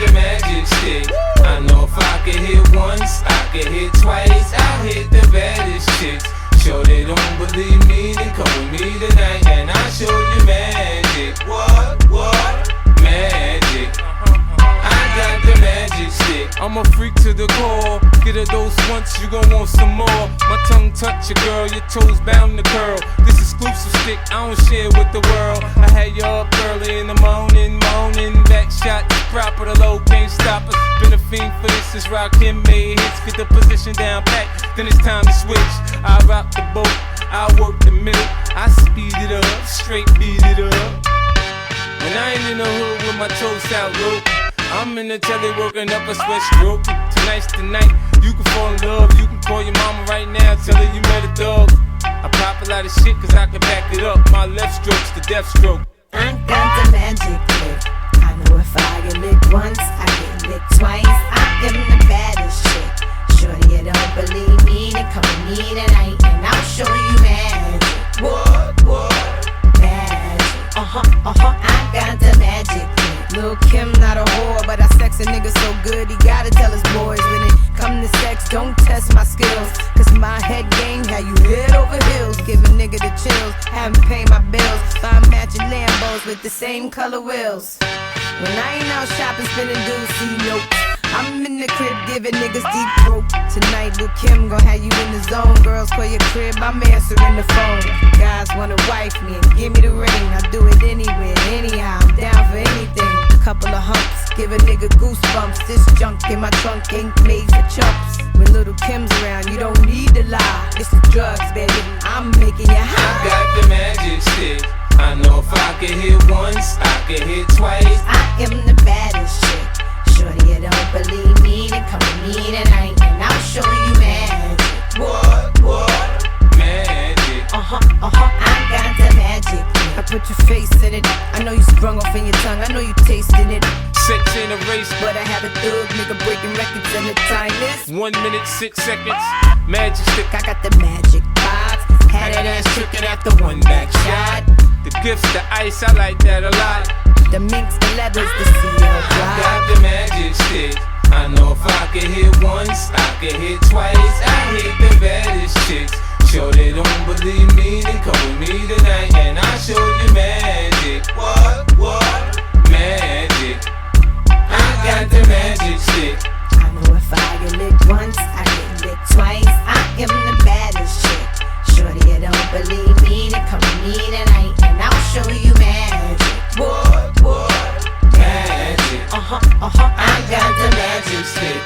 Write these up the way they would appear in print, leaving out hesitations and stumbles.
the magic stick. I know if I could hit one can hit twice. I hit the baddest chicks. Sure they don't believe me, then come with me tonight and I'll show you magic. What? Magic. I got the magic stick. I'm a freak to the core. Get a dose once, you gon' want some more. My tongue touch your girl, your toes bound to curl. This exclusive stick, I don't share with the world. I had you up early in the morning. Back shot, proper, the low can't stop us. Been a fiend for this since Rakim made hits. Get the position down pat, then it's time to switch. I rock the boat, I work the middle. I speed it up, straight beat it up. When I ain't in the hood with my toes out low, I'm in the telly working up a sweat stroke. Tonight's the night, you can fall in love. You can call your mama right now, tell her you met a dog. I pop a lot of shit cause I can back it up. My left stroke's the death stroke. I got the magic trick. I know if I get licked once, I get licked twice. I am the baddest chick. Shorty, you don't believe me, then come with me tonight and I'll show you magic. What? Magic. I got the magic trick. Lil' Kim not a whore, but I sex a nigga so good he gotta tell his boys. When it come to sex, don't test my skills, cause my head game had you head over heels. Give a nigga the chills, haven't paid my bills. Buy matching Lambos with the same color wheels. When I ain't out shopping, spending dudes, see notes. I'm in the crib giving niggas deep throat. Tonight, Lil' Kim gon' have you in the zone. Girls call your crib, I'm answering the phone. Guys wanna wife me and give me the ring. I do it anywhere, anyhow, I'm down for anything. Couple of humps, give a nigga goosebumps. This junk in my trunk ain't made for chumps. When Little Kim's around, you don't need to lie. It's the drugs, baby, I'm making you high. I got the magic stick. I know if I can hit once, I can hit twice. I am the baddest chick. Shorty, you don't believe me, then come with me tonight and I'll show you magic. What? Magic. I got the magic. I put your face in it. I know you sprung off in your tongue, I know you tasted it. Sex ain't a race, but I have a thug nigga breaking records and the time is 1 minute, 6 seconds. Magic stick. I got the magic vibes. Had that ass tricking after one back shot. The gifts, the ice, I like that a lot. The minks, the leathers, the CL I got the magic stick. I know if I can hit once, I can hit twice. I hit the baddest chicks. Sure they don't believe me, then come with me tonight and I'll show you magic. What? Magic. I got the magic stick. I know if I get licked once, I get licked twice. I am the baddest chick. Shorty, you don't believe me, then come with me tonight and I'll show you magic. What? Magic. I got the magic stick.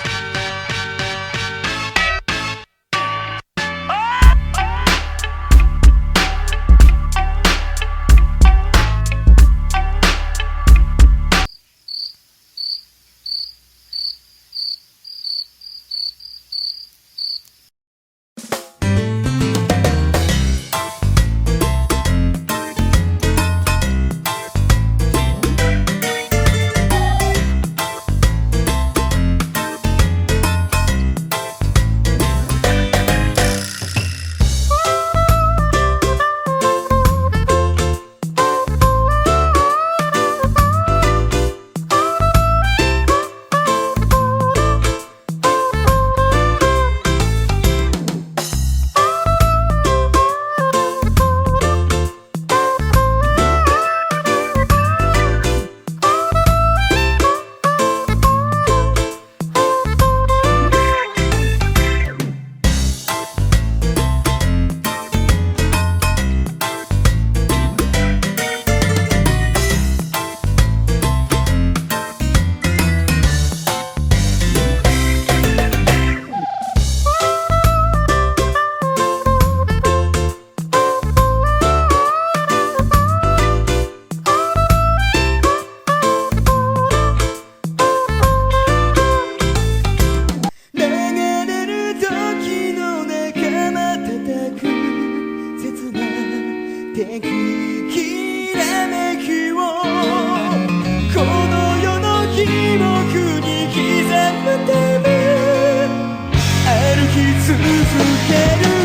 続ける